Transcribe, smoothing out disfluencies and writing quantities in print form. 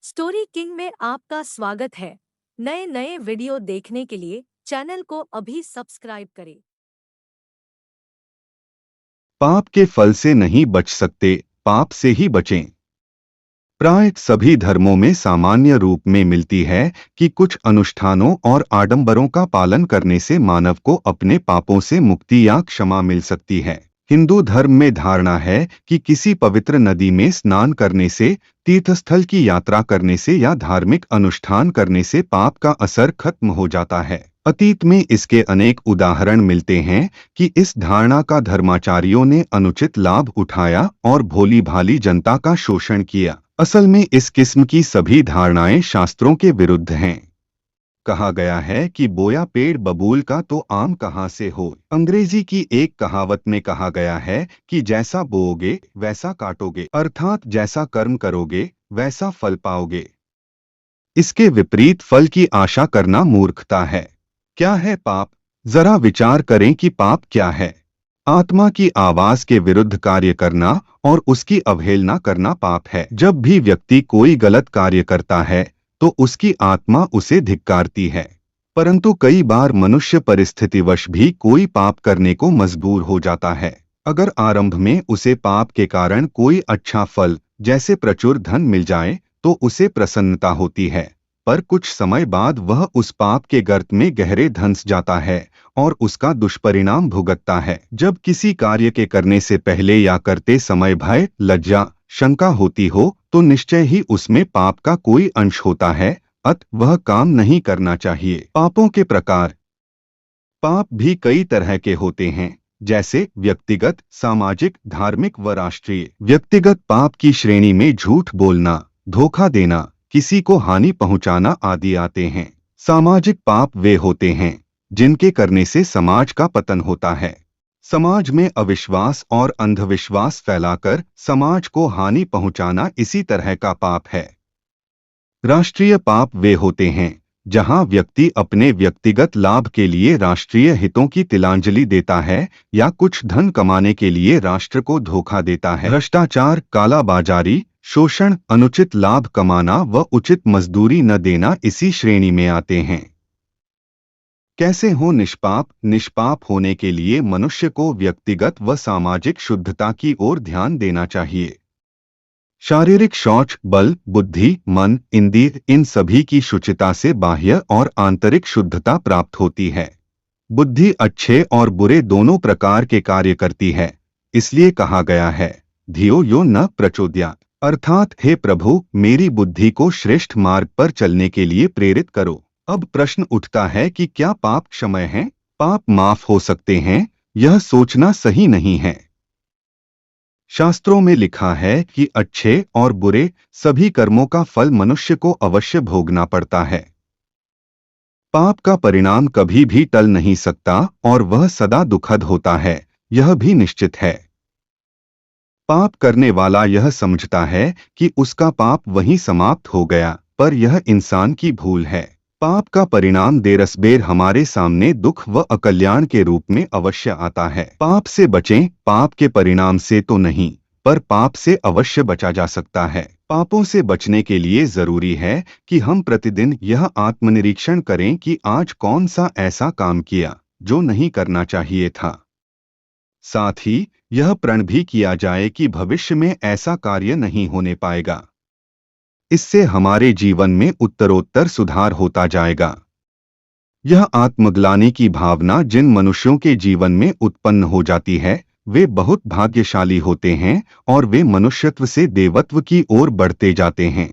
Story king में आपका स्वागत है। नए नए वीडियो देखने के लिए चैनल को अभी सब्सक्राइब करें। पाप के फल से नहीं बच सकते, पाप से ही बचें। प्राय सभी धर्मों में सामान्य रूप में मिलती है कि कुछ अनुष्ठानों और आडंबरों का पालन करने से मानव को अपने पापों से मुक्ति या क्षमा मिल सकती है। हिंदू धर्म में धारणा है कि किसी पवित्र नदी में स्नान करने से, तीर्थस्थल की यात्रा करने से या धार्मिक अनुष्ठान करने से पाप का असर खत्म हो जाता है। अतीत में इसके अनेक उदाहरण मिलते हैं कि इस धारणा का धर्माचार्यों ने अनुचित लाभ उठाया और भोली भाली जनता का शोषण किया। असल में इस किस्म की सभी धारणाएं शास्त्रों के विरुद्ध हैं। कहा गया है कि बोया पेड़ बबूल का तो आम कहां से हो। अंग्रेजी की एक कहावत में कहा गया है कि जैसा बोओगे वैसा काटोगे, अर्थात जैसा कर्म करोगे वैसा फल पाओगे। इसके विपरीत फल की आशा करना मूर्खता है। क्या है पाप? जरा विचार करें कि पाप क्या है। आत्मा की आवाज के विरुद्ध कार्य करना और उसकी अवहेलना करना पाप है। जब भी व्यक्ति कोई गलत कार्य करता है तो उसकी आत्मा उसे धिक्कारती है। परंतु कई बार मनुष्य परिस्थितिवश भी कोई पाप करने को मजबूर हो जाता है। अगर आरंभ में उसे पाप के कारण कोई अच्छा फल जैसे प्रचुर धन मिल जाए तो उसे प्रसन्नता होती है, पर कुछ समय बाद वह उस पाप के गर्त में गहरे धंस जाता है और उसका दुष्परिणाम भुगतता है। जब किसी कार्य के करने से पहले या करते समय भय, लज्जा, शंका होती हो तो निश्चय ही उसमें पाप का कोई अंश होता है, अत वह काम नहीं करना चाहिए। पापों के प्रकार। पाप भी कई तरह के होते हैं, जैसे व्यक्तिगत, सामाजिक, धार्मिक व राष्ट्रीय। व्यक्तिगत पाप की श्रेणी में झूठ बोलना, धोखा देना, किसी को हानि पहुंचाना आदि आते हैं। सामाजिक पाप वे होते हैं जिनके करने से समाज का पतन होता है। समाज में अविश्वास और अंधविश्वास फैलाकर समाज को हानि पहुंचाना इसी तरह का पाप है। राष्ट्रीय पाप वे होते हैं जहां व्यक्ति अपने व्यक्तिगत लाभ के लिए राष्ट्रीय हितों की तिलांजलि देता है या कुछ धन कमाने के लिए राष्ट्र को धोखा देता है। भ्रष्टाचार, कालाबाजारी, शोषण, अनुचित लाभ कमाना व उचित मजदूरी न देना इसी श्रेणी में आते हैं। कैसे हो निष्पाप? निष्पाप होने के लिए मनुष्य को व्यक्तिगत व सामाजिक शुद्धता की ओर ध्यान देना चाहिए। शारीरिक शौच, बल, बुद्धि, मन, इंद्रिय, इन सभी की शुचिता से बाह्य और आंतरिक शुद्धता प्राप्त होती है। बुद्धि अच्छे और बुरे दोनों प्रकार के कार्य करती है, इसलिए कहा गया है धियो यो न प्रचोदयात्, अर्थात हे प्रभु मेरी बुद्धि को श्रेष्ठ मार्ग पर चलने के लिए प्रेरित करो। अब प्रश्न उठता है कि क्या पाप क्षम्य हैं? पाप माफ हो सकते हैं? यह सोचना सही नहीं है। शास्त्रों में लिखा है कि अच्छे और बुरे सभी कर्मों का फल मनुष्य को अवश्य भोगना पड़ता है। पाप का परिणाम कभी भी टल नहीं सकता और वह सदा दुखद होता है, यह भी निश्चित है। पाप करने वाला यह समझता है कि उसका पाप वहीं समाप्त हो गया, पर यह इंसान की भूल है। पाप का परिणाम देरसबेर हमारे सामने दुख व अकल्याण के रूप में अवश्य आता है। पाप से बचें, पाप के परिणाम से तो नहीं, पर पाप से अवश्य बचा जा सकता है। पापों से बचने के लिए जरूरी है कि हम प्रतिदिन यह आत्मनिरीक्षण करें कि आज कौन सा ऐसा काम किया जो नहीं करना चाहिए था। साथ ही यह प्रण भी किया जाए कि भविष्य में ऐसा कार्य नहीं होने पाएगा। इससे हमारे जीवन में उत्तरोत्तर सुधार होता जाएगा। यह आत्मग्लानि की भावना जिन मनुष्यों के जीवन में उत्पन्न हो जाती है वे बहुत भाग्यशाली होते हैं और वे मनुष्यत्व से देवत्व की ओर बढ़ते जाते हैं।